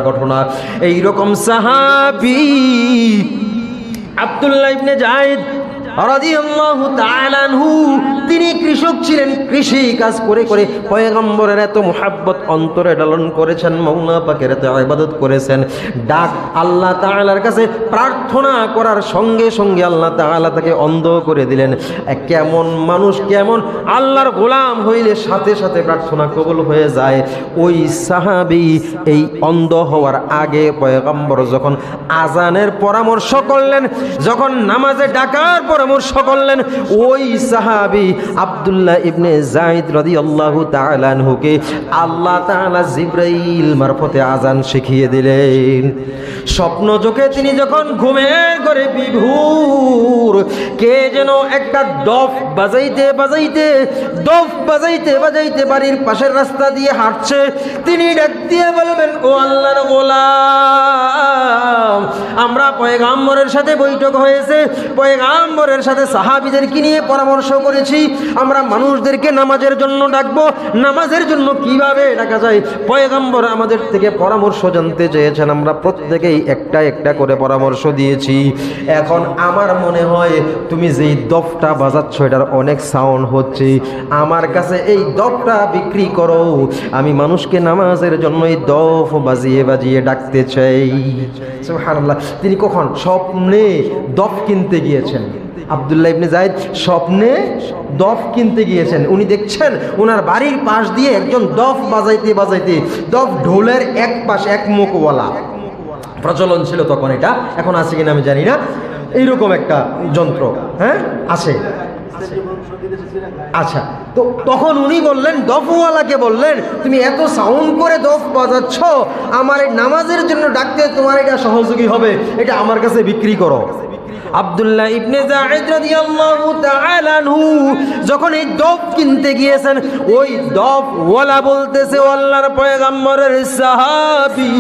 ঘটনা। এইরকম সাহাবী আব্দুল্লাহ ইবনে যায়েদ রাদিয়াল্লাহু তাআলা আনহু, তিনি কৃষক ছিলেন, কৃষি কাজ করে করে পয়গম্বরের এত মুহাব্বত অন্তরে লালন করেছেন, মাওলা পাকের এত ইবাদত করেছেন। ডাক আল্লাহ তাআলার কাছে প্রার্থনা করার সঙ্গে সঙ্গে আল্লাহ তাআলা তাকে অন্ধ করে দিলেন। কেমন মানুষ, কেমন আল্লাহর গোলাম হইলে সাথে সাথে প্রার্থনা কবুল হয়ে যায়। ওই সাহাবী এই অন্ধ হওয়ার আগে পয়গম্বর যখন আজানের পরামর্শ করলেন, যখন নামাজে ডাকার পরামর্শ করলেন, ওই সাহাবী আব্দুল্লাহ ইবনে যায়েদ রাদিয়াল্লাহু তাআলা আনহুকে আল্লাহ তাআলা জিবরাইল মারফতে আজান শিখিয়ে দিলেন। স্বপ্ন চোখে তিনি যখন ঘুমের ঘরে বিভোর, কে যেন একটা ডফ বাজাইতে বাজাইতে বাড়ির পাশের রাস্তা দিয়ে হাঁটছে। তিনি ডাক দিয়ে বলবেন, ও আল্লাহর গোলাম, আমরা পয়গম্বরের সাথে বৈঠক হয়েছে, পয়গম্বরের সাথে সাহাবীদেরকে নিয়ে পরামর্শ করেছি, আমরা মানুষদেরকে নামাজের জন্য ডাকবো, নামাজের জন্য কিভাবে ডাকা যায় পয়গম্বর আমাদের থেকে পরামর্শ জানতে চেয়েছেন। আমরা প্রত্যেকেই একটা একটা করে পরামর্শ দিয়েছি। এখন আমার মনে হয় তুমি যেই দফটা বাজাচ্ছ এটার অনেক সাউন্ড হচ্ছে, আমার কাছে এই দফটা বিক্রি করো, আমি মানুষকে নামাজের জন্য এই দফ বাজিয়ে বাজিয়ে ডাকতে চাই। সুবহানাল্লাহ। তিনি কখন? স্বপ্নে দফ কিনতে গিয়েছেন। আব্দুল্লাহ ইবনে যায়েদ স্বপ্নে দফ কিনতে গিয়েছেন। উনি দেখছেন ওনার বাড়ির পাশ দিয়ে একজন দফ বাজাইতে বাজাইতে, দফ ঢোলের এক পাশ এক মুখওয়ালা, প্রচলন ছিল তখন, এটা এখন আছে কিনা আমি জানি না, এইরকম একটা যন্ত্র হ্যাঁ আছে। আচ্ছা, তো তখন উনি বললেন, দফওয়ালাকে বললেন, তুমি এত সাউন্ড করে দফ বাজাচ্ছ, আমার এই নামাজের জন্য ডাকতে তোমার এটা সহযোগী হবে, এটা আমার কাছে বিক্রি করো। আব্দুল্লাহ ইবনে যায়েদ রাদিয়াল্লাহু তাআলা আনহু যখন এই দফ কিনতে গিয়েছেন, ওই দফওয়ালা বলতেছে, আল্লাহর পয়গম্বরের সাহাবী,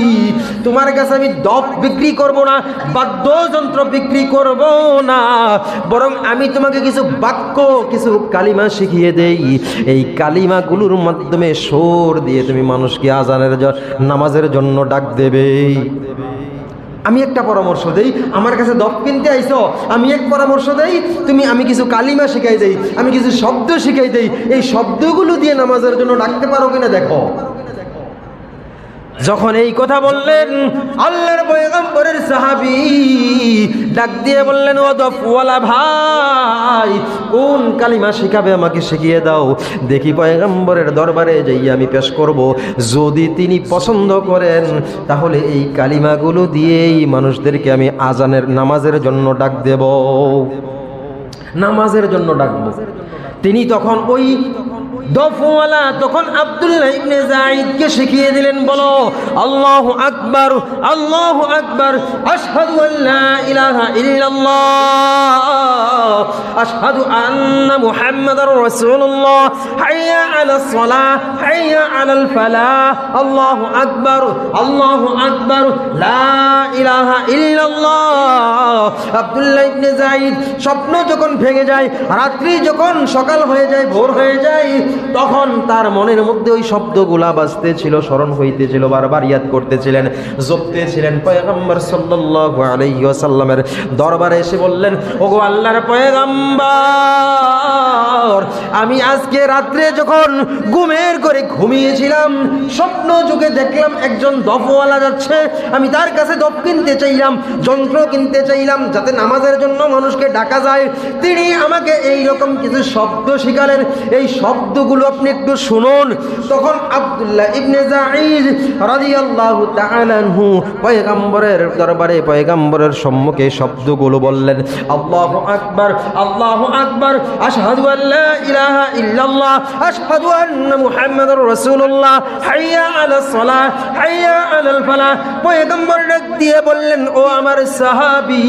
তোমার কাছে আমি দফ বিক্রি করব না, বাদ্যযন্ত্র বিক্রি করব না, বরং আমি তোমাকে কিছু বাক্য, কিছু কালিমা শিখিয়ে দেই। এই কালিমাগুলোর মাধ্যমে সুর দিয়ে তুমি মানুষকে আজানের নামাজের জন্য ডাক দেবে। আমি একটা পরামর্শ দেই, আমার কাছে দফ কিনতে আইছো, আমি এক পরামর্শ দেই, আমি কিছু কালিমা শিখাই দেই, আমি কিছু শব্দ শিখাই দেই, এই শব্দগুলো দিয়ে নামাজের জন্য ডাকতে পারো কিনা দেখো। যখন এই কথা বললেন, আল্লাহর পয়গম্বরের সাহাবী ডাক দিয়ে বললেন, ও দফওয়ালা ভাই, কোন কালিমা শিখাবে আমাকে শিখিয়ে দাও, দেখি পয়গম্বরের দরবারে যাই আমি পেশ করব, যদি তিনি পছন্দ করেন তাহলে এই কালিমাগুলো দিয়েই মানুষদেরকে আমি আজানের নামাজের জন্য ডাক দেব, নামাজের জন্য ডাকবো। তিনি তখন ওই দফওয়ালা তখন আব্দুল্লাহ ইবনে যায়েদকে শিখিয়ে দিলেন, বলো আল্লাহু আকবার, আল্লাহু আকবার, আশহাদু আল্লা ইলাহা ইল্লাল্লাহ, আশহাদু আন্না মুহাম্মাদার রাসূলুল্লাহ, হাইয়া আলাস সালাহ, হাইয়া আলাল ফালাহ, আল্লাহু আকবার, আল্লাহু আকবার, লা ইলাহা ইল্লাল্লাহ। আব্দুল্লাহ ইবনে যায়েদ স্বপ্ন যখন ভেঙে যায়, রাত্রি যখন সকাল হয়ে যায়, ভোর হয়ে যায়, তখন তার মনের মধ্যে ওই শব্দগুলা বাজতেছিল, স্মরণ হইতেছিল, বারবার ইয়াদ করতেছিলেন, জপতেছিলেন। পয়গম্বর সাল্লাল্লাহু আলাইহি ওয়াসাল্লামের দরবারে এসে বললেন, ওগো আল্লাহর পয়গম্বর, আমি আজকে রাত্রে যখন ঘুমের করে ঘুমিয়েছিলাম, স্বপ্ন যুগে দেখলাম একজন দফওয়ালা যাচ্ছে, আমি তার কাছে দফ কিনতে চাইলাম, যন্ত্র কিনতে চাইলাম, যাতে নামাজের জন্য মানুষকে ডাকা যায়। তিনি আমাকে এই রকম কিছু শব্দ শিখালেন, এই শব্দগুলো আপনি একটু শুনুন। তখন আব্দুল্লাহ ইবনে যায়েদ রাদিয়াল্লাহু তাআলা আনহু পয়গম্বরের দরবারে, পয়গম্বরের সম্মুখে শব্দগুলো বললেন, আল্লাহু আকবার, আল্লাহু আকবার, আশহাদু আল্লা ইলাহা ইল্লাল্লাহ, আশহাদু আন্না মুহাম্মাদার রাসূলুল্লাহ, হাইয়া আলাস সালাহ, হাইয়া আলাল ফালাহ। পয়গম্বর ডাক দিয়ে বললেন, ও আমার সাহাবী,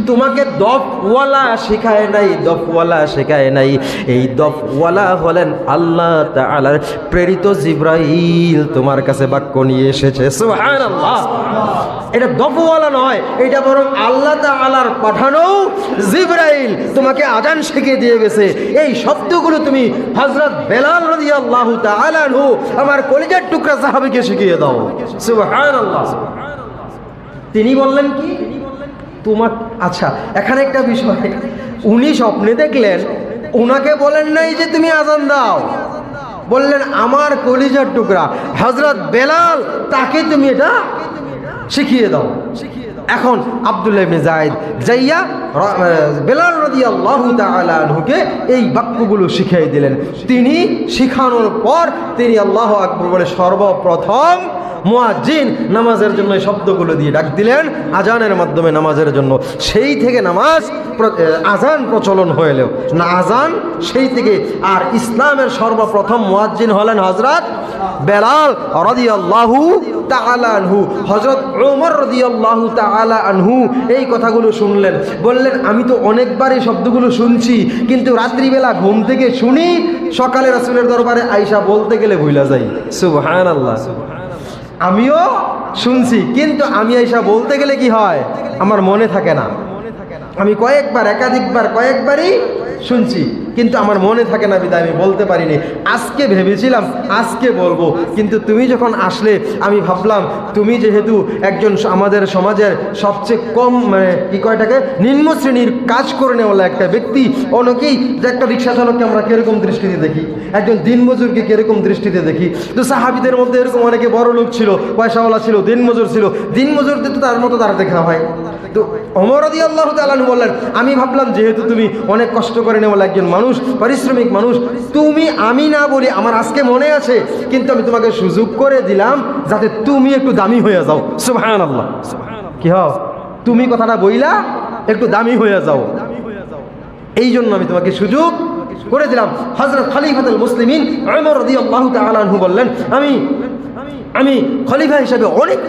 তোমাকে দফওয়ালা শেখায় নাই, দফওয়ালা শেখায় নাই, এই দফওয়ালা হলেন আল্লাহ তাআলার প্রেরিত জিবরাইল তোমার কাছে বাক্য নিয়ে এসেছে। সুবহানাল্লাহ। এটা দফওয়ালা নয়, এটা বরং আল্লাহ তাআলার পাঠানো জিবরাইল তোমাকে আজান শিখিয়ে দিয়ে গেছে। এই শব্দগুলো তুমি হযরত বেলাল রাদিয়াল্লাহু তাআলা আনহু আমার কলিজার টুকরা সাহাবীকে শিখিয়ে দাও। সুবহানাল্লাহ। তিনি বললেন কি তোমার, আচ্ছা এখানে একটা বিষয়, উনি স্বপ্নে দেখলেন, উনাকে বলেন নাই যে তুমি আজান দাও, বললেন আমার কলিজার টুকরা হযরত বেলাল, তাকে তুমি এটা শিখিয়ে দাও। এখন আব্দুল্লাহ ইবনে যায়েদ যাইয়া বেলাল রাদিয়াল্লাহু তাআলা আনহুকে এই বাক্যগুলো শিখিয়ে দিলেন। তিনি শিখানোর পর তিনি আল্লাহু আকবার বলে সর্বপ্রথম মুয়াজ্জিন নামাজের জন্য এই শব্দগুলো দিয়ে ডাক দিলেন আজানের মাধ্যমে নামাজের জন্য। সেই থেকে নামাজ আজান প্রচলন হইলেও না আজান সেই থেকে। আর ইসলামের সর্বপ্রথম মুয়াজ্জিন হলেন হযরত বেলাল রাদিয়াল্লাহু তাআলা আনহু। হযরত ওমর রাদিয়াল্লাহু তাআলা আনহু এই কথাগুলো শুনলেন, বললেন আমি তো অনেকবার এই শব্দগুলো শুনছি, কিন্তু রাত্রিবেলা ঘুম থেকে শুনি, সকালে রাসূলের দরবারে আয়েশা বলতে গেলে ভুলে যাই। সুবহানাল্লাহ। আমিও শুনছি, কিন্তু আমি আয়েশা বলতে গেলে কি হয়, আমার মনে থাকে না। আমি কয়েকবার, একাধিকবার, কয়েকবারই শুনছি, কিন্তু আমার মনে থাকে না, বিদায় আমি বলতে পারিনি। আজকে ভেবেছিলাম আজকে বলবো, কিন্তু তুমি যখন আসলে আমি ভাবলাম তুমি যেহেতু একজন আমাদের সমাজের সবচেয়ে কম মানে কি কয়টাকে নিম্ন শ্রেণীর কাজ করে নেওয়ালা একটা ব্যক্তি, অনেকেই যে একটা রিক্সা চালককে আমরা কিরকম দৃষ্টিতে দেখি, একজন দিনমজুরকে কিরকম দৃষ্টিতে দেখি। তো সাহাবীদের মধ্যে এরকম অনেকে বড় লোক ছিল, পয়সাওয়ালা ছিল, দিনমজুর ছিল, দিনমজুরদের তো তার মতো তারা দেখা হয়। তো ওমর রাদিয়াল্লাহু তাআলা আনহু বললেন আমি ভাবলাম যেহেতু তুমি অনেক কষ্ট করে নেওয়ালা একজন মানুষ, পরিশ্রমিক মানুষ, তুমি আমি না বলি আমার আজকে মনে আছে, কিন্তু আমি তোমাকে সুযোগ করে দিলাম যাতে তুমি একটু দামি হয়ে যাও। সুবহানাল্লাহ। কি হও তুমি কথাটা বইলা একটু দামি হয়ে যাও, এই জন্য আমি তোমাকে সুযোগ করে দিলাম। হযরত খলিফাতুল মুসলিমিন ওমর রাদিয়াল্লাহু তাআলা আনহু বললেন আমি খলিফা হিসাবে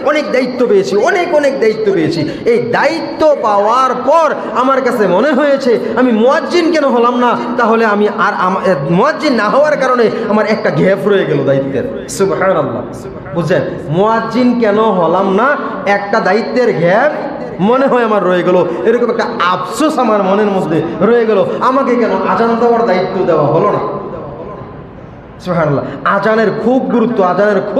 অনেক দায়িত্ব পেয়েছি, অনেক দায়িত্ব পেয়েছি। এই দায়িত্ব পাওয়ার পর আমার কাছে মনে হয়েছে আমি মুয়াজ্জিন কেন হলাম না, তাহলে আমি আর মুয়াজ্জিন না হওয়ার কারণে আমার একটা গ্যাপ রয়ে গেল দায়িত্বের। সুবহানাল্লাহ। বুঝছেন, মুয়াজ্জিন কেন হলাম না, একটা দায়িত্বের গ্যাপ মনে হয় আমার রয়ে গেল, এরকম একটা আফসোস আমার মনের মধ্যে রয়ে গেল, আমাকে কেন আজান দেওয়ার দায়িত্ব দেওয়া হলো না। সুবহানাল্লাহ। আজানের খুব গুরুত্ব, আজানের খুব